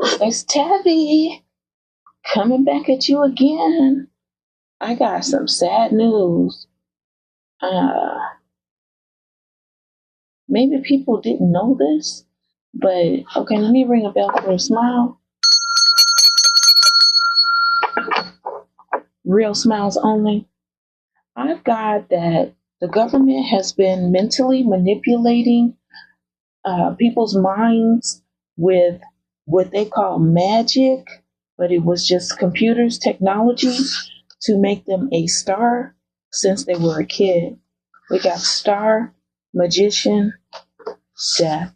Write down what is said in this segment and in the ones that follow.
It's Tabby coming back at you again. I got some sad news. Uh, Maybe people didn't know this, but okay, let me ring a bell for a smile. Real smiles only. I've got that the government has been mentally manipulating people's minds with what they call magic, but it was just computers, technology to make them a star since they were a kid. We got star, magician, death.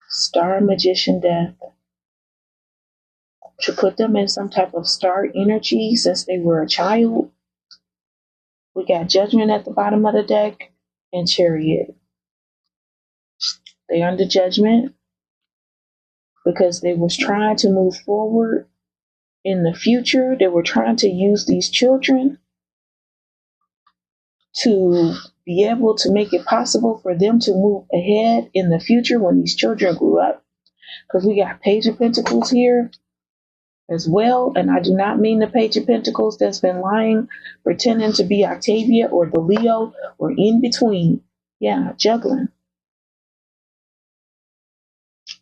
Star, magician, death. To put them in some type of star energy since they were a child. We got judgment at the bottom of the deck and chariot. They under judgment because they was trying to move forward in the future. They were trying to use these children to be able to make it possible for them to move ahead in the future when these children grew up. Because we got Page of Pentacles here as well. And I do not mean the Page of Pentacles that's been lying, pretending to be Octavia or the Leo or in between. Yeah, juggling.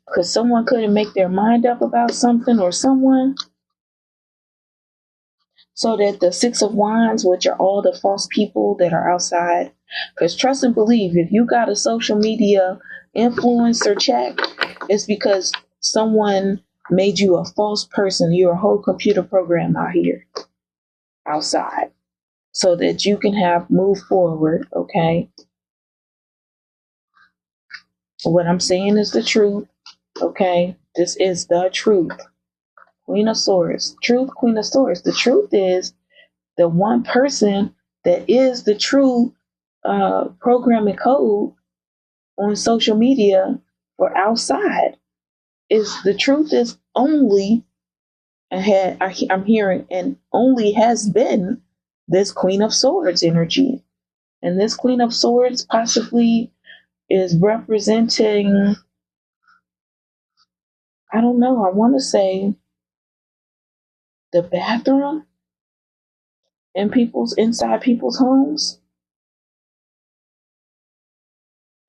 Because someone couldn't make their mind up about something or someone. So that the Six of Wands, which are all the false people that are outside, because trust and believe, if you got a social media influencer check, it's because someone made you a false person. You're a whole computer program out here, outside, so that you can move forward, okay? What I'm saying is the truth, okay? This is the truth. Queen of Swords. Truth, Queen of Swords. The truth is the one person that is the true programming code on social media for outside is the truth is only I'm hearing and only has been this Queen of Swords energy. And this Queen of Swords possibly is representing, I don't know, I want to say the bathroom inside people's homes.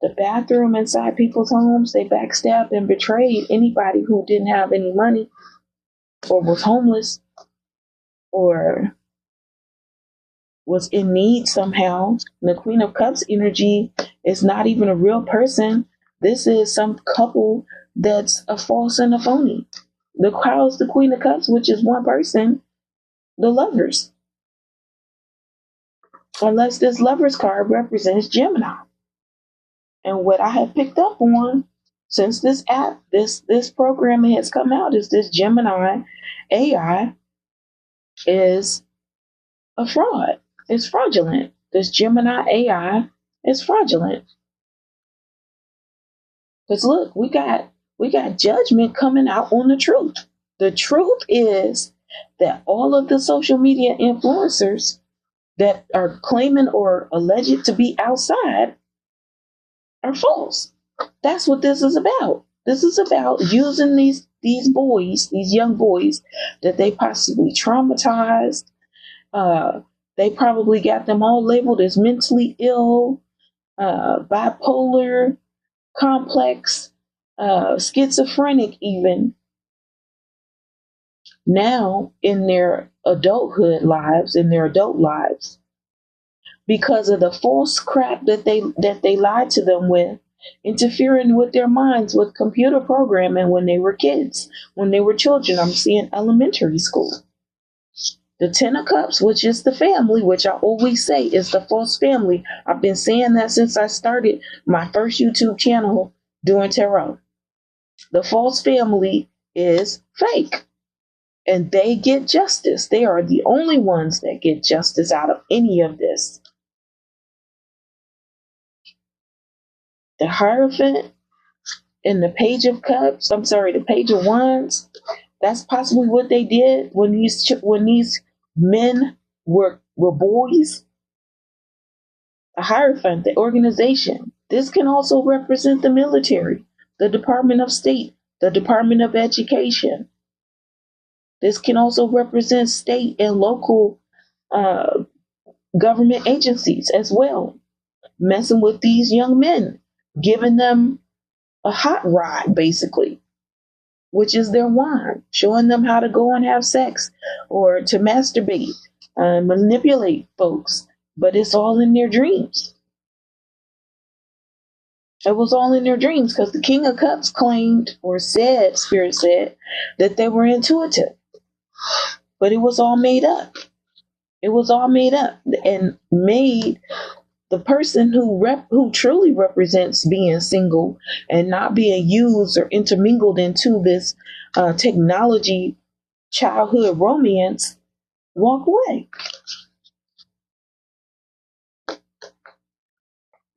The bathroom inside people's homes, they backstabbed and betrayed anybody who didn't have any money or was homeless or was in need somehow. The Queen of Cups energy is not even a real person. This is some couple that's a false and a phony. The crowd's the Queen of Cups, which is one person, the Lovers. Unless this Lovers card represents Gemini. And what I have picked up on since this app, this programming has come out, is this Gemini AI is a fraud. It's fraudulent. This Gemini AI is fraudulent. Because look, we got judgment coming out on the truth. The truth is that all of the social media influencers that are claiming or alleged to be outside are false. That's what this is about. This is about using these boys, these young boys that they possibly traumatized. They probably got them all labeled as mentally ill, bipolar, complex, schizophrenic even. Now in their adult lives, because of the false crap that they lied to them with, interfering with their minds with computer programming when they were kids, when they were children. I'm seeing elementary school. The Ten of Cups, which is the family, which I always say is the false family. I've been saying that since I started my first YouTube channel doing tarot. The false family is fake. And they get justice. They are the only ones that get justice out of any of this. The Hierophant and the Page of Cups, the Page of Wands, that's possibly what they did when these men were boys. The Hierophant, the organization. This can also represent the military. the Department of State, the Department of Education. This can also represent state and local uh, government agencies as well, messing with these young men, giving them a hot rod, basically, which is their wine, showing them how to go and have sex or to masturbate, manipulate folks. But it's all in their dreams. It was all in their dreams because the King of Cups claimed or said, Spirit said, that they were intuitive. But it was all made up. It was all made up and made the person who truly represents being single and not being used or intermingled into this technology childhood romance walk away.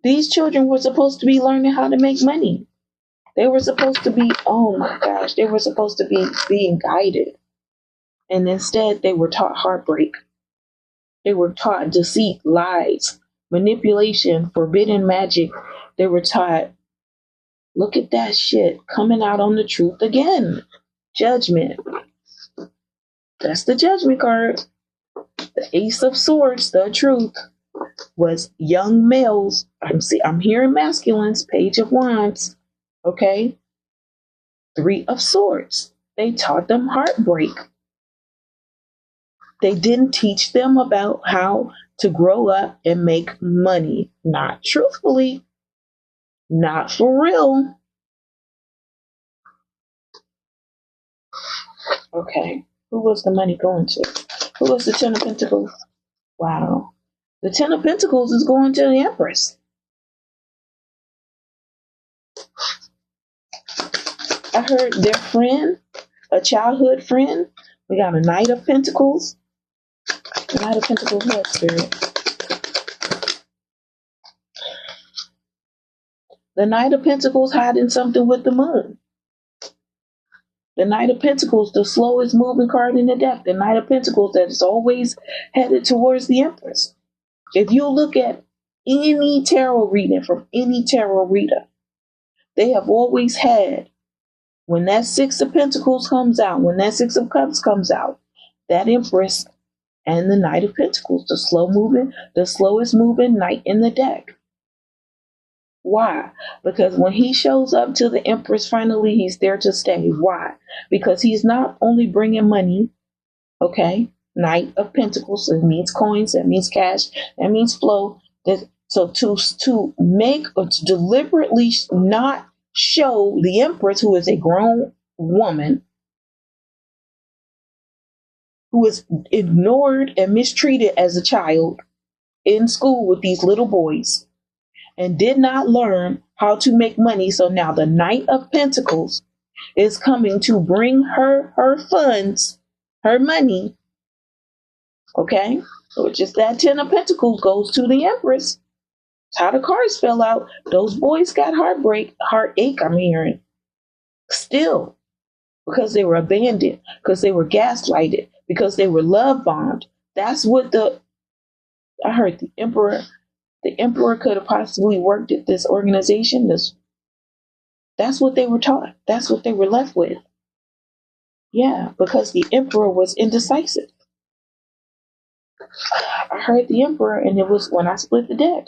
These children were supposed to be learning how to make money. They were supposed to be, oh my gosh, they were supposed to be being guided. And instead, they were taught heartbreak. They were taught deceit, lies, manipulation, forbidden magic. They were taught, look at that shit coming out on the truth again. Judgment. That's the judgment card. The Ace of Swords, the truth, was young males. I'm hearing masculines, Page of Wands. Okay? Three of Swords. They taught them heartbreak. They didn't teach them about how to grow up and make money. Not truthfully. Not for real. Okay. Who was the money going to? Who was the Ten of Pentacles? Wow. The Ten of Pentacles is going to the Empress. I heard their friend, a childhood friend. We got a Knight of Pentacles. The Knight of Pentacles, what, Spirit? The Knight of Pentacles hiding something with the Moon. The Knight of Pentacles, the slowest moving card in the deck. The Knight of Pentacles that is always headed towards the Empress. If you look at any tarot reading from any tarot reader, they have always had, when that Six of Pentacles comes out, when that Six of Cups comes out, that Empress and the Knight of Pentacles, the slowest moving knight in the deck. Why? Because when he shows up to the Empress, finally, he's there to stay. Why? Because he's not only bringing money, okay? Knight of Pentacles, so it means coins, that means cash, that means flow. So to make or to deliberately not show the Empress, who is a grown woman, who was ignored and mistreated as a child in school with these little boys, and did not learn how to make money. So now the Knight of Pentacles is coming to bring her funds, her money. Okay? So it's just that Ten of Pentacles goes to the Empress. That's how the cards fell out. Those boys got heartache, I'm hearing. Still. Because they were abandoned. Because they were gaslighted. Because they were love bombed. That's what I heard the Emperor could have possibly worked at this organization. That's what they were taught. That's what they were left with. Yeah, because the Emperor was indecisive. I heard the Emperor, and it was when I split the deck.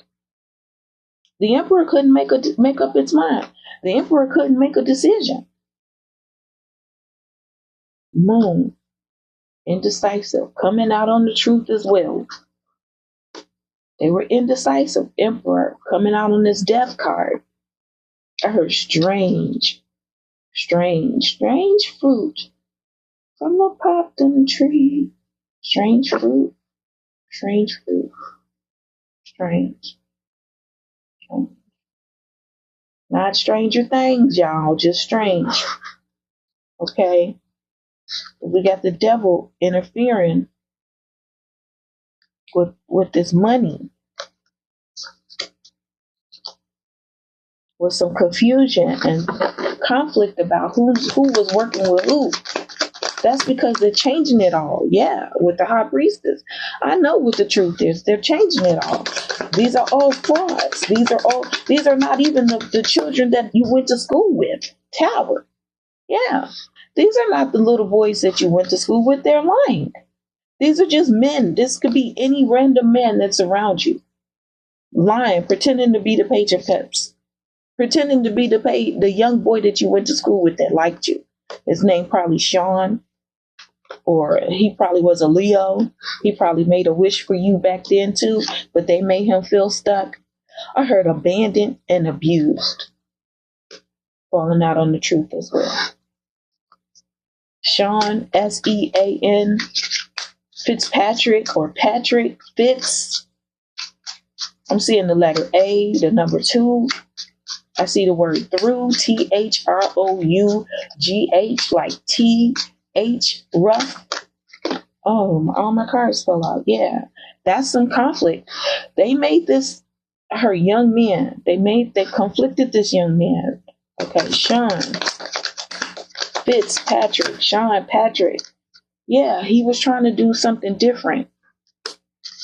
The Emperor couldn't make up its mind. The Emperor couldn't make a decision. Moon, indecisive, coming out on the truth as well. They were indecisive. Emperor coming out on this death card. I heard strange fruit from the popped tree. Strange fruit. Strange. Not Stranger Things, y'all, just strange. Okay? We got the devil interfering with this money. With some confusion and conflict about who was working with who. That's because they're changing it all. Yeah, with the High Priestess. I know what the truth is. They're changing it all. These are all frauds. These are not even the children that you went to school with. Tower. Yeah. These are not the little boys that you went to school with. They're lying. These are just men. This could be any random man that's around you. Lying, pretending to be the page of peps. Pretending to be the young boy that you went to school with that liked you. His name probably Sean, or he probably was a Leo. He probably made a wish for you back then too, but they made him feel stuck. I heard abandoned and abused. Falling out on the truth as well. Sean, Sean, Fitzpatrick or Patrick Fitz. I'm seeing the letter A, the number 2. I see the word through, THROUGH, like TH, rough. Oh, all my cards fell out. Yeah, that's some conflict. They made this her young man. They conflicted this young man. Okay, Sean Fitzpatrick, Sean Patrick. Yeah, he was trying to do something different,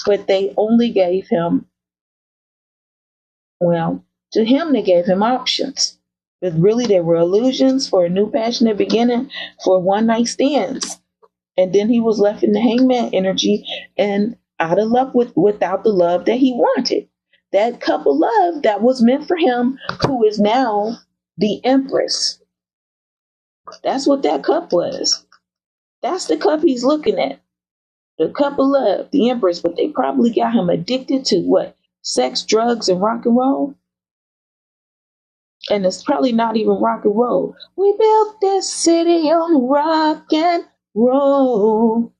but they only gave him, well, to him they gave him options. But really they were illusions for a new passionate beginning, for one night stands. And then he was left in the hangman energy and out of love without the love that he wanted. That cup of love that was meant for him, who is now the Empress. That's what that cup was. That's the cup he's looking at. The cup of love, the Empress. But they probably got him addicted to what? Sex, drugs, and rock and roll? And it's probably not even rock and roll. We built this city on rock and roll.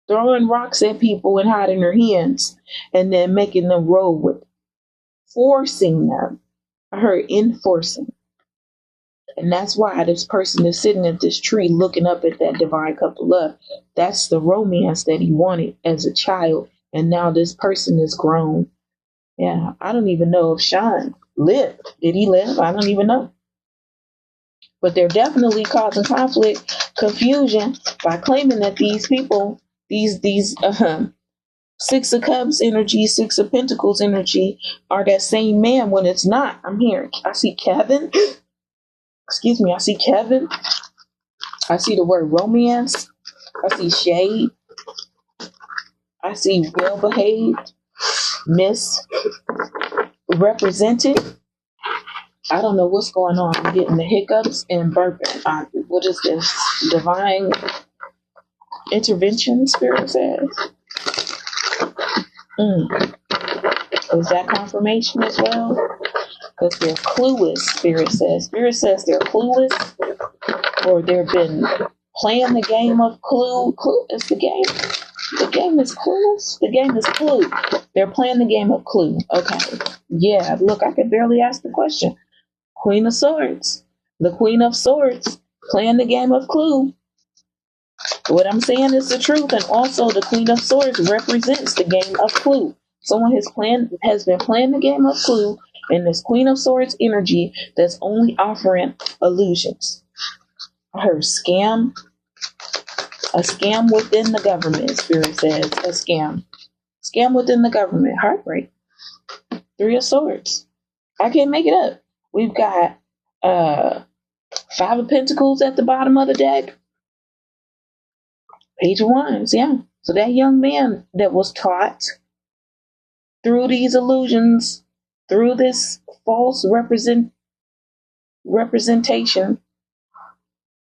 Throwing rocks at people and hiding their hands. And then making them roll with it. Forcing them. I heard enforcing. And that's why this person is sitting at this tree looking up at that divine cup of love. That's the romance that he wanted as a child. And now this person is grown. Yeah, I don't even know if Sean lived. Did he live? I don't even know. But they're definitely causing conflict, confusion by claiming that these people, these Six of Cups energy, Six of Pentacles energy are that same man when it's not. I'm hearing, I see Kevin. Excuse me, I see Kevin. I see the word romance. I see shade. I see well behaved, misrepresented. I don't know what's going on. I'm getting the hiccups and burping. What is this? Divine intervention, Spirit says. Is that confirmation as well? Because they're clueless, Spirit says. Spirit says they're clueless, or they've been playing the game of clue. Clue is the game. The game is clueless. The game is clue. They're playing the game of clue. Okay. Yeah, look, I could barely ask the question. Queen of Swords. The Queen of Swords playing the game of clue. What I'm saying is the truth, and also the Queen of Swords represents the game of clue. Someone has been playing the game of clue in this Queen of Swords energy that's only offering illusions. I heard scam. A scam within the government, Spirit says. A scam. Scam within the government. Heartbreak. 3 of Swords. I can't make it up. We've got 5 of Pentacles at the bottom of the deck. Page of Wands, yeah. So that young man that was taught through these illusions, through this false representation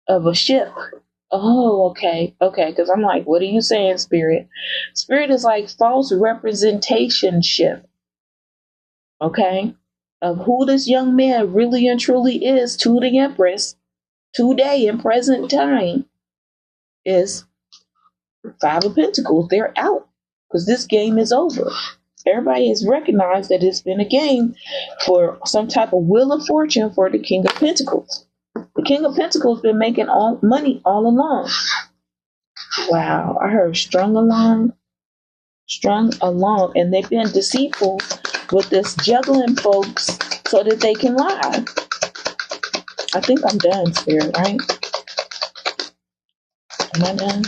of a ship. Oh, okay. Okay, because I'm like, what are you saying, Spirit? Spirit is like false representation ship. Okay? Of who this young man really and truly is to the Empress today in present time is 5 of Pentacles. They're out because this game is over. Everybody has recognized that it's been a game for some type of wheel of fortune for the King of Pentacles. The King of Pentacles been making all money all along. Wow, I heard strung along, and they've been deceitful with this juggling folks so that they can lie. I think I'm done, Spirit, right? Am I done?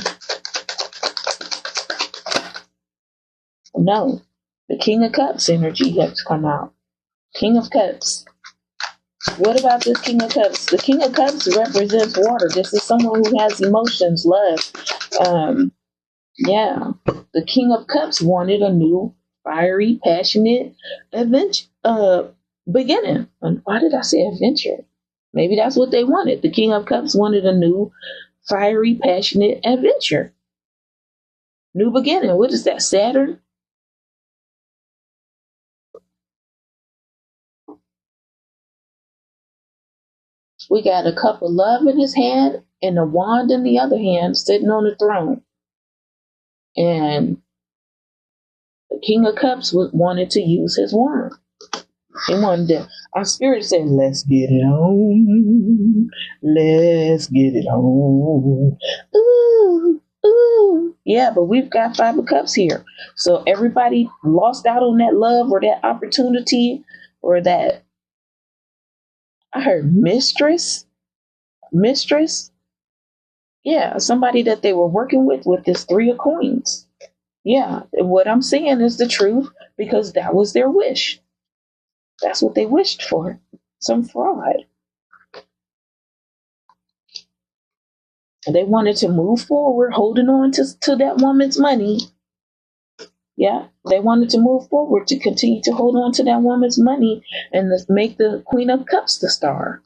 No. The King of Cups energy has come out. King of Cups. What about this King of Cups? The King of Cups represents water. This is someone who has emotions, love. Yeah. The King of Cups wanted a new, fiery, passionate adventure, beginning. And why did I say adventure? Maybe that's what they wanted. The King of Cups wanted a new, fiery, passionate adventure. New beginning. What is that? Saturn? We got a cup of love in his hand and a wand in the other hand sitting on the throne. And the King of Cups wanted to use his wand. He wanted to. Our spirit said, let's get it on. Let's get it on. Ooh, ooh. Yeah, but we've got Five of Cups here. So everybody lost out on that love or that opportunity or that. I heard mistress. Yeah, somebody that they were working with this Three of Coins. Yeah, and what I'm saying is the truth because that was their wish. That's what they wished for. Some fraud. They wanted to move forward, holding on to that woman's money. Yeah, they wanted to move forward to continue to hold on to that woman's money and make the Queen of Cups the star.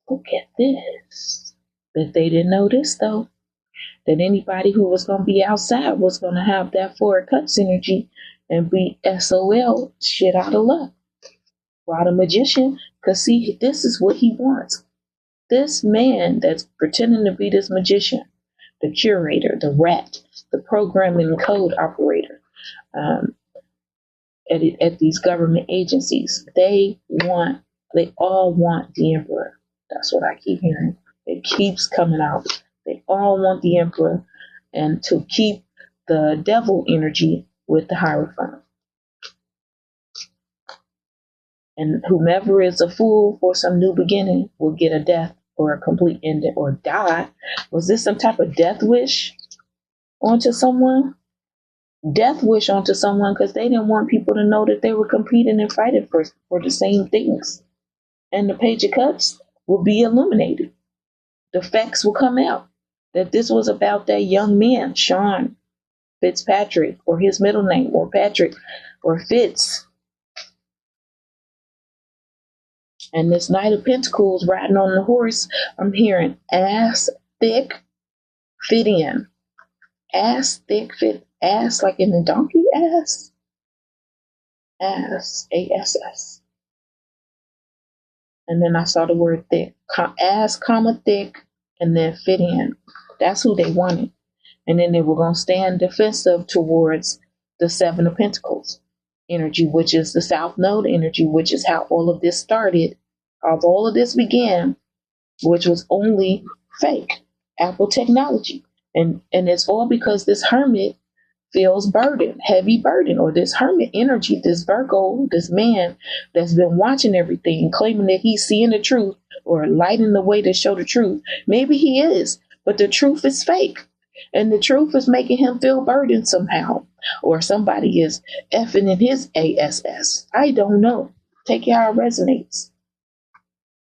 Look at this. But they didn't know this, though. That anybody who was going to be outside was going to have that Four of Cups energy and be SOL, shit out of luck. While the magician, because see, this is what he wants. This man that's pretending to be this magician, the curator, the rat, the programming code operator at these government agencies, they all want the emperor. That's what I keep hearing. It keeps coming out. They all want the emperor and to keep the devil energy with the Hierophant. And whomever is a fool for some new beginning will get a death or a complete ending or die. Was this some type of death wish onto someone? Death wish onto someone because they didn't want people to know that they were competing and fighting for the same things. And the Page of Cups will be illuminated. The facts will come out that this was about that young man, Sean Fitzpatrick, or his middle name, or Patrick, or Fitz. And this Knight of Pentacles riding on the horse, I'm hearing ass thick, fit in. Ass thick, fit, ass like in the donkey ass. Ass, A-S-S. And then I saw the word thick. Ass, comma, thick, and then fit in. That's who they wanted. And then they were going to stand defensive towards the Seven of Pentacles energy, which is the South Node energy, which is how all of this started. How all of this began, which was only fake Apple technology. And it's all because this hermit feels burden, heavy burden, or this hermit energy, this Virgo, this man that's been watching everything, claiming that he's seeing the truth or lighting the way to show the truth. Maybe he is, but the truth is fake. And the truth is making him feel burdened somehow. Or somebody is effing in his ASS. I don't know. Take it how it resonates.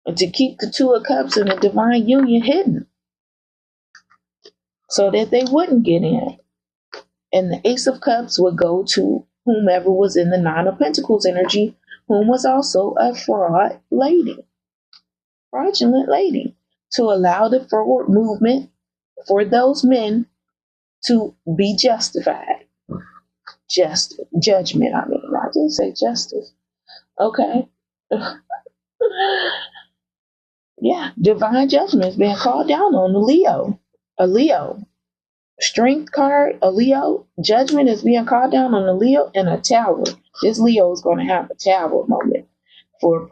And to keep the Two of Cups and the divine union hidden. So that they wouldn't get in. And the Ace of Cups would go to whomever was in the Nine of Pentacles energy, whom was also a fraudulent lady, to allow the forward movement for those men to be justified. Judgment, I mean. I didn't say justice. Okay. Yeah, divine judgment is being called down on the Leo. A Leo. Strength card, a Leo. Judgment is being called down on a Leo and a Tower. This Leo is going to have a Tower moment for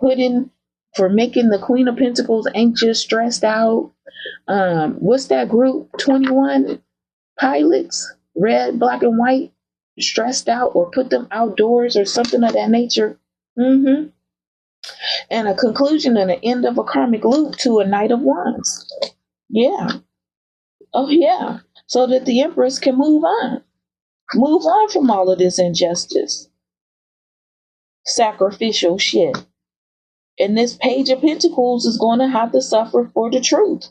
making the Queen of Pentacles anxious, stressed out. What's that group? 21 pilots, red, black, and white, stressed out, or put them outdoors or something of that nature. And a conclusion and an end of a karmic loop to a Knight of Wands. Yeah. Oh, yeah. So that the Empress can move on. Move on from all of this injustice, sacrificial shit. And this Page of Pentacles is going to have to suffer for the truth.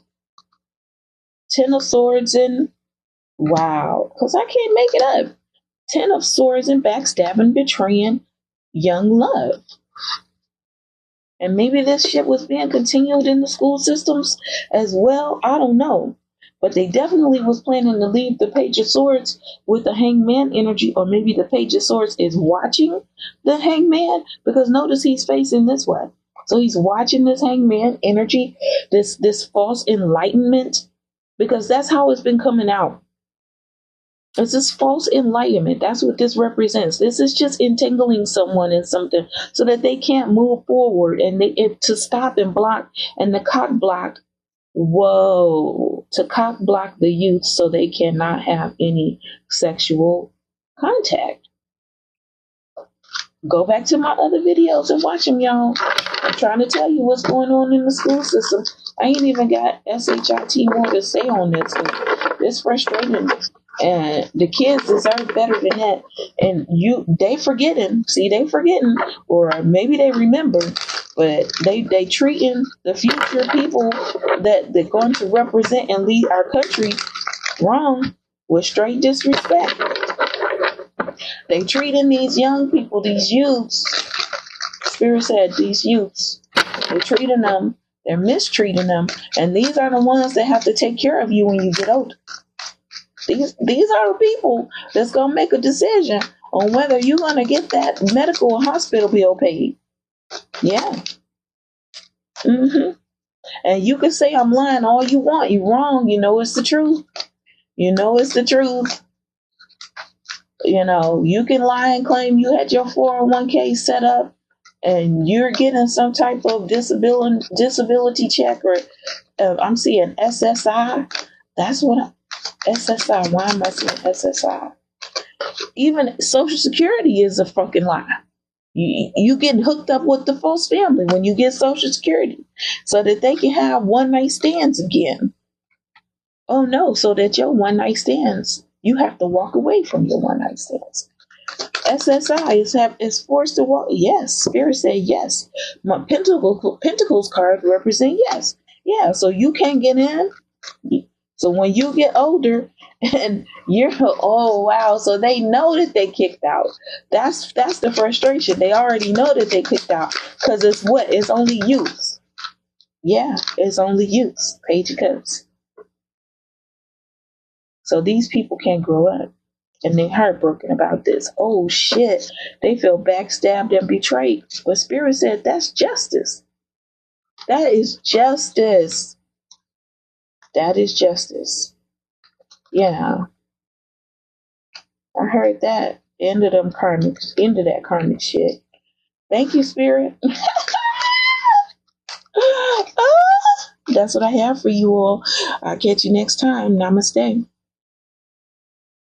Ten of Swords and wow, because I can't make it up. Ten of Swords and backstabbing, betraying young love. And maybe this shit was being continued in the school systems as well. I don't know. But they definitely was planning to leave the Page of Swords with the Hangman energy, or maybe the Page of Swords is watching the Hangman, because notice he's facing this way. So he's watching this Hangman energy, this false enlightenment, because that's how it's been coming out. It's this false enlightenment. That's what this represents. This is just entangling someone in something so that they can't move forward, and to stop and block, and the cock block. Whoa, to cock block the youth so they cannot have any sexual contact. Go back to my other videos and watch them, y'all. I'm trying to tell you what's going on in the school system. I ain't even got SHIT more to say on this. It's frustrating. And the kids deserve better than that. And they forgetting. See, they forgetting. Or maybe they remember. But they treating the future people that they're going to represent and lead our country wrong, with straight disrespect. They treating these young people, these youths. Spirit said these youths. They're treating them. They're mistreating them. And these are the ones that have to take care of you when you get older. These are the people that's going to make a decision on whether you're going to get that medical or hospital bill paid. Yeah. And you can say I'm lying all you want. You're wrong. You know it's the truth. You know it's the truth. You know, you can lie and claim you had your 401k set up and you're getting some type of disability check, or I'm seeing SSI. That's what SSI. Why am I saying SSI? Even Social Security is a fucking lie. You get hooked up with the false family when you get Social Security so that they can have one night stands again. Oh no, so that your one night stands, you have to walk away from your one night stands. SSI is forced to walk. Yes, Spirit said yes. My Pentacles card represent yes. Yeah, so you can't get in. So when you get older and you're, oh wow, so they know that they kicked out. That's the frustration. They already know that they kicked out because it's what? It's only youths. Yeah, it's only youths. Page of Cups. So these people can't grow up, and they're heartbroken about this. Oh shit, they feel backstabbed and betrayed. But Spirit said that's justice. That is justice. That is justice. Yeah. I heard that. End of that karmic shit. Thank you, Spirit. That's what I have for you all. I'll catch you next time. Namaste.